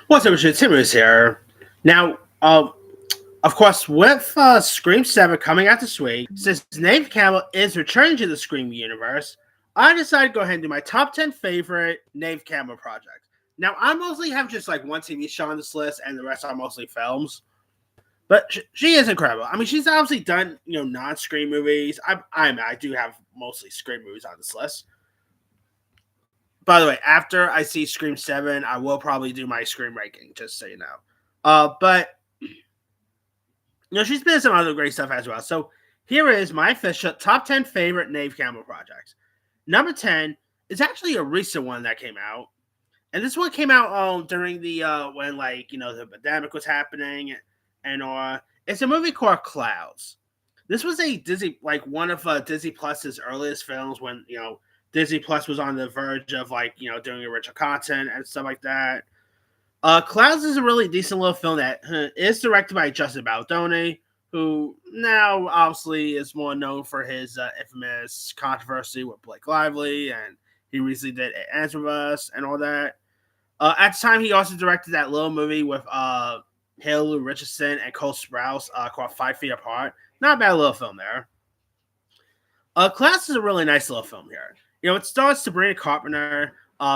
What's up, Richard? Timmons here. Now, of course, with Scream 7 coming out this week, since Neve Campbell is returning to the Scream universe, I decided to go ahead and do my top 10 favorite Neve Campbell projects. Now, I mostly have just like one TV show on this list, and the rest are mostly films. But she is incredible. I mean, she's obviously done, non-Scream movies. I do have mostly Scream movies on this list. By the way, after I see Scream 7, I will probably do my Scream ranking, just so you know. But she's been in some other great stuff as well. So here is my official top 10 favorite Neve Campbell projects. Number 10 is actually a recent one that came out. And this one came out during the when the pandemic was happening and it's a movie called Clouds. This was a Disney one of Disney Plus's earliest films when, Disney Plus was on the verge of doing original content and stuff like that. Clouds is a really decent little film that is directed by Justin Baldoni, who now obviously is more known for his infamous controversy with Blake Lively, and he recently did Answer Us and all that. At the time, he also directed that little movie with Haley Lou Richardson and Cole Sprouse called 5 Feet Apart. Not a bad little film there. Clouds is a really nice little film here. It stars Sabrina Carpenter,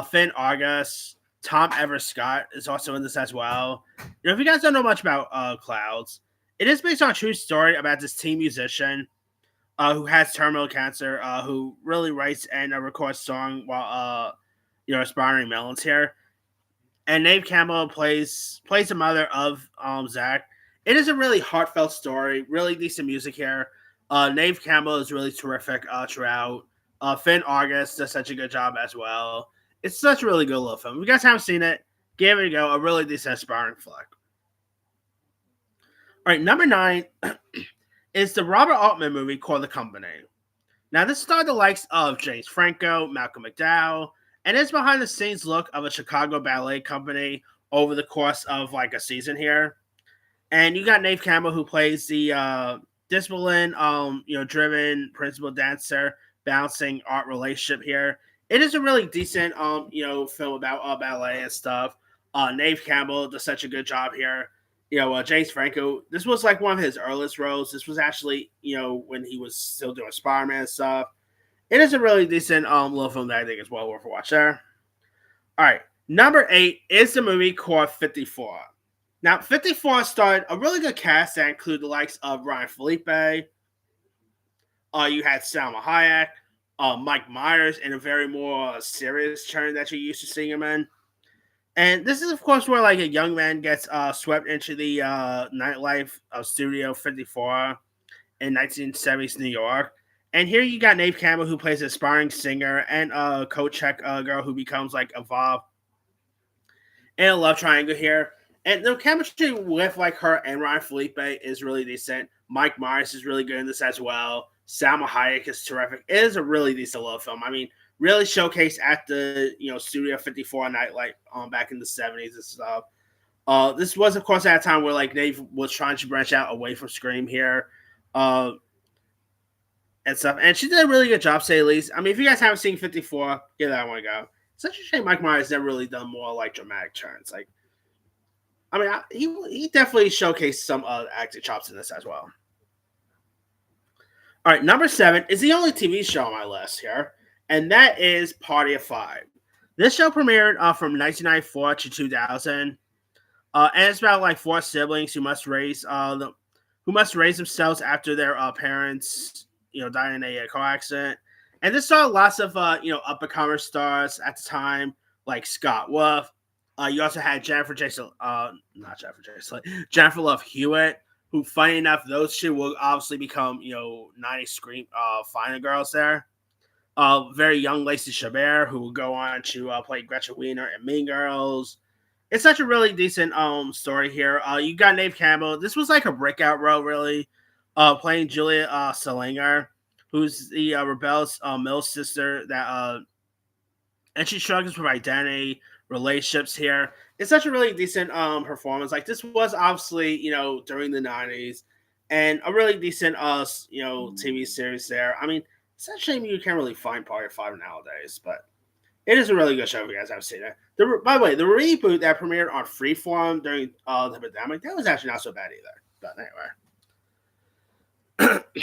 Finn Argus, Tom Everett Scott is also in this as well. If you guys don't know much about Clouds, it is based on a true story about this teen musician who has terminal cancer, who really writes and records songs while aspiring melons here. And Neve Campbell plays the mother of Zach. It is a really heartfelt story, really decent music here. Neve Campbell is really terrific throughout. Finn Argus does such a good job as well. It's such a really good little film. If you guys haven't seen it, give it a go. A really decent aspiring flick. All right, number 9 is the Robert Altman movie called The Company. Now, this starred the likes of James Franco, Malcolm McDowell, and it's behind the scenes look of a Chicago ballet company over the course of a season here. And you got Neve Campbell, who plays the discipline, driven principal dancer balancing art relationship here. It is a really decent, film about ballet and stuff. Neve Campbell does such a good job here. James Franco, this was one of his earliest roles. This was actually, when he was still doing Spider-Man and stuff. It is a really decent little film that I think is well worth a watch there. All right, number 8 is the movie called 54. Now, 54 starred a really good cast that included the likes of Ryan Felipe. You had Salma Hayek, Mike Myers in a very more serious turn that you're used to seeing him in. And this is, of course, where a young man gets swept into the nightlife of Studio 54 in 1970s New York. And here you got Neve Campbell, who plays an aspiring singer, and a co-check girl who becomes involved in a love triangle here. And the chemistry with her and Ryan Felipe is really decent. Mike Myers is really good in this as well. Salma Hayek is terrific. It is a really decent little film. I mean, really showcased at the Studio 54 nightlight back in the 70s and stuff. This was, of course, at a time where Neve was trying to branch out away from Scream here. And stuff. And she did a really good job, say at least. I mean, if you guys haven't seen 54, give that one a go. It's such a shame Mike Myers never really done more dramatic turns. He definitely showcased some acting chops in this as well. All right, number 7 is the only TV show on my list here, and that is Party of 5. This show premiered from 1994 to 2000, and it's about 4 siblings who must raise themselves after their parents die in a car accident. And this saw lots of up and comer stars at the time, like Scott Wolf. You also had Jennifer Love Hewitt, who, funny enough, those two will obviously become 90s Scream final girls there. Very young Lacey Chabert, who will go on to play Gretchen Wiener in Mean Girls. It's such a really decent story here. You got Neve Campbell. This was a breakout role, really, playing Julia Salinger, who's the rebellious middle sister and she struggles with identity, relationships here. It's such a really decent performance. This was obviously during the 90s, and a really decent TV series there. I mean, it's a shame you can't really find Party of 5 nowadays, but It is a really good show if you guys haven't seen it. By the way, the reboot that premiered on Freeform during the pandemic, that was actually not so bad either. But anyway.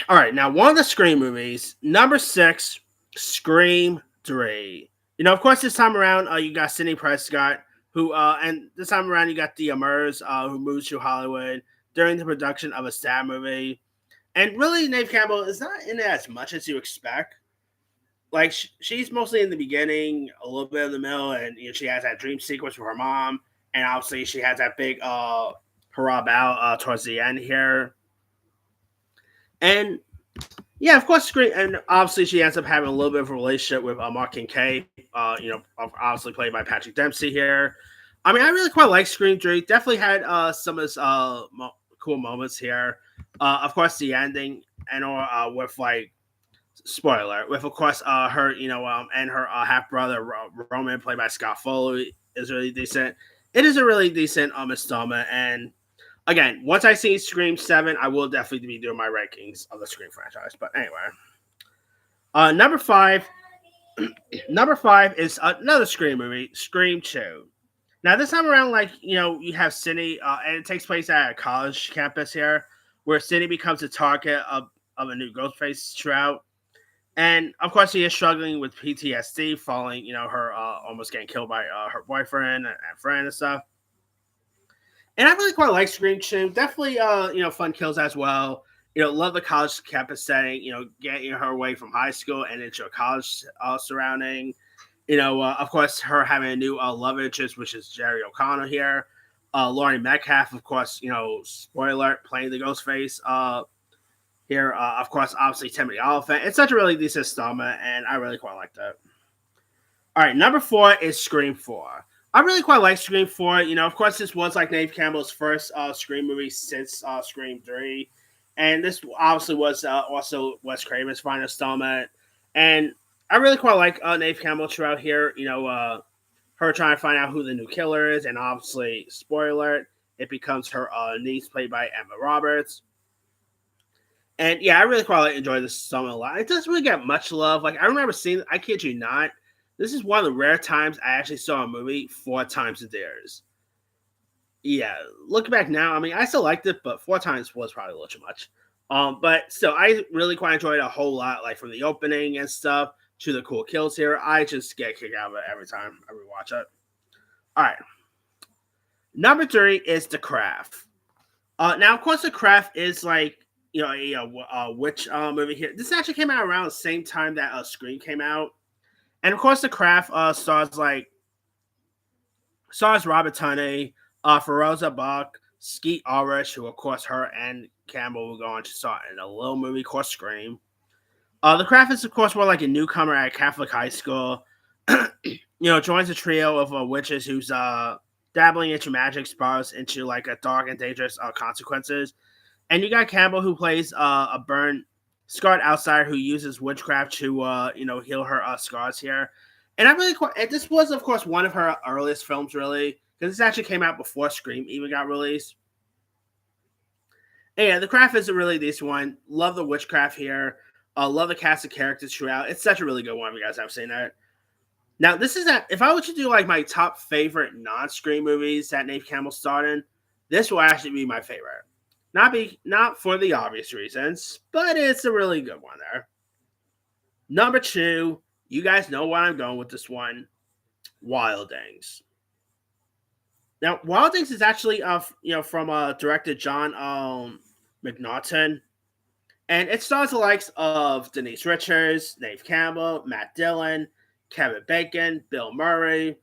All right, now one of the Scream movies, number 6, Scream 3. Of course, this time around, you got Sidney Prescott, who, and this time around, you got the Murs, who moves to Hollywood during the production of a stab movie. And really, Neve Campbell is not in it as much as you expect. Like, she's mostly in the beginning, a little bit in the middle, and she has that dream sequence with her mom, and obviously she has that big hurrah bow towards the end here. And yeah, of course, Scream, and obviously she ends up having a little bit of a relationship with Mark Kincaid, obviously played by Patrick Dempsey here. I mean, I really quite like Scream 3. Definitely had some of his cool moments here. Of course, the ending, and with like, spoiler, with of course her, and her half brother Roman, played by Scott Foley, is really decent. It is a really decent installment, and again, once I see Scream 7, I will definitely be doing my rankings of the Scream franchise. But anyway, number 5. Number 5 is another Scream movie, Scream 2. Now, this time around, you have Sidney, and it takes place at a college campus here, where Sidney becomes a target of a new Ghostface throughout. And, of course, she is struggling with PTSD following, her almost getting killed by her boyfriend and friend and stuff. And I really quite like Scream 2. Definitely, fun kills as well. Love the college campus setting, getting her away from high school and into a college surrounding. Of course, her having a new love interest, which is Jerry O'Connell here. Laurie Metcalf, of course, spoiler, playing the Ghostface here. Of course, obviously, Timothy Olyphant. It's such a really decent installment, and I really quite like that. All right, number 4 is Scream 4. I really quite like Scream 4. Of course, this was like Neve Campbell's first Scream movie since Scream 3. And this obviously was also Wes Craven's final installment. And I really quite like Neve Campbell throughout here. Her trying to find out who the new killer is. And obviously, spoiler, it becomes her niece, played by Emma Roberts. And yeah, I really quite enjoy this installment a lot. It doesn't really get much love. Like, I remember seeing, I kid you not, this is one of the rare times I actually saw a movie 4 times in theaters. Yeah, looking back now, I mean, I still liked it, but 4 times was probably a little too much. But still, I really quite enjoyed it a whole lot, like from the opening and stuff to the cool kills here. I just get a kick out of it every time I rewatch it. All right. Number 3 is The Craft. Now, of course, The Craft is like, a witch movie here. This actually came out around the same time that Scream came out. And of course, The Craft stars Robert Tunney, Feroza Buck, Skeet Ulrich, who of course her and Campbell will go on to star in a little movie called Scream. The Craft is of course more like a newcomer at Catholic high school. Joins a trio of witches who's dabbling into magic, spirals into like a dark and dangerous consequences. And you got Campbell, who plays a burned, scarred outsider who uses witchcraft to heal her scars here. And I really quite. And this was, of course, one of her earliest films, really, because this actually came out before Scream even got released. And yeah, The Craft is a really decent one. Love the witchcraft here. Love the cast of characters throughout. It's such a really good one. If you guys have seen it. Now, this is that. If I were to do like my top favorite non-Scream movies that Neve Campbell starred in, this will actually be my favorite. Not for the obvious reasons, but it's a really good one there. Number 2, you guys know where I'm going with this one, Wildings. Now, Wildings is actually from director John McNaughton, and it stars the likes of Denise Richards, Neve Campbell, Matt Dillon, Kevin Bacon, Bill Murray.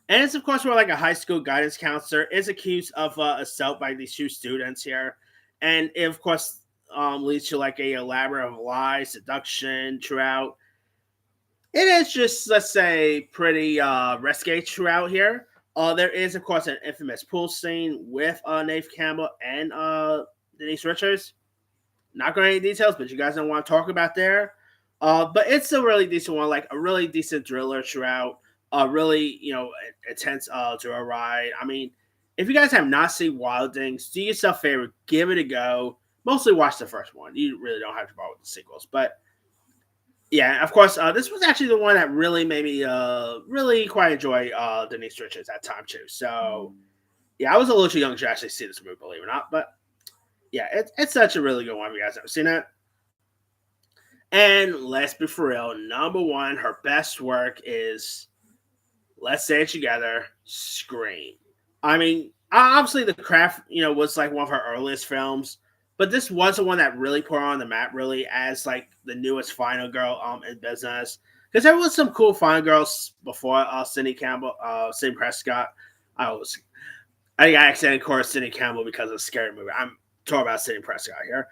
And it's, of course, where like a high school guidance counselor is accused of assault by these 2 students here. And it, of course, leads to like a elaborate of lies, seduction throughout. It is just, let's say, pretty risque throughout here. There is, of course, an infamous pool scene with Neve Campbell and Denise Richards. Not going into details, but you guys don't want to talk about there. But it's a really decent one, like a really decent thriller throughout. Really, intense to a ride. I mean, if you guys have not seen Wildings, do yourself a favor, give it a go. Mostly watch the first one. You really don't have to bother with the sequels. But Yeah, of course. This was actually the one that really made me really quite enjoy Denise Richards at time too. So yeah, I was a little too young to actually see this movie, believe it or not. But yeah, it's such a really good one. If you guys ever seen it? And let's be for real. Number one, her best work is, let's say it together, Scream. I mean, obviously the Craft, was like one of her earliest films, but this was the one that really put her on the map, really as like the newest final girl in business. Because there was some cool final girls before Cindy Campbell, Cindy Prescott. I think I accidentally called Cindy Campbell because of a scary movie. I'm talking about Cindy Prescott here.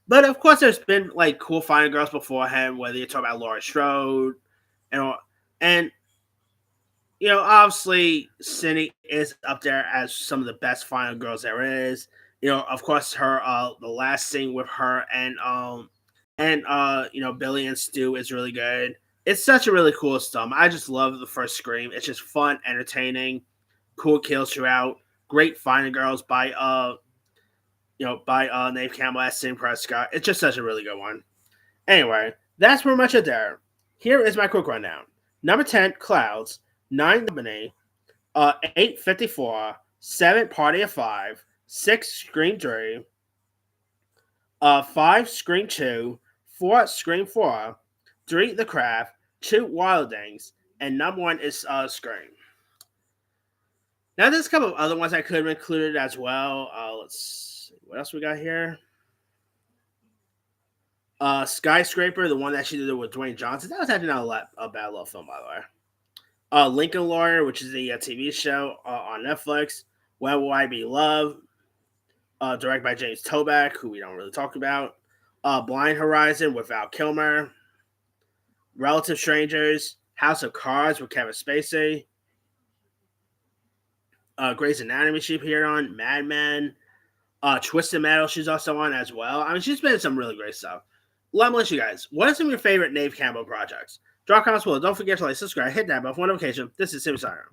But of course, there's been like cool final girls beforehand, whether you're talking about Laura Strode and all, and obviously Cindy is up there as some of the best final girls there is. Of course, her the last scene with her and Billy and Stu is really good. It's such a really cool stuff. I just love the first Scream. It's just fun, entertaining, cool kills throughout. Great final girls by Neve Campbell as Cindy Prescott. It's just such a really good one. Anyway, that's pretty much it there. Here is my quick rundown. Number 10, Clouds. 9, Company. 8, 54. 7, Party of 5. 6, Scream 3. 5, Scream 2. 4, Scream 4. 3, The Craft. 2, Wildings. And number 1 is Scream. Now, there's a couple of other ones I could have included as well. Let's see. What else we got here? Skyscraper, the one that she did with Dwayne Johnson. That was actually not a bad little film, by the way. Lincoln Lawyer, which is a TV show on Netflix. When Will I Be Loved? Directed by James Toback, who we don't really talk about. Blind Horizon with Val Kilmer. Relative Strangers. House of Cards with Kevin Spacey. Grey's Anatomy she appeared on. Mad Men. Twisted Metal she's also on as well. I mean, she's been in some really great stuff. Let me let you guys, what are some of your favorite Neve Campbell projects? Drop comments below. Don't forget to like, subscribe, hit that bell for notification. This is Sim Siren.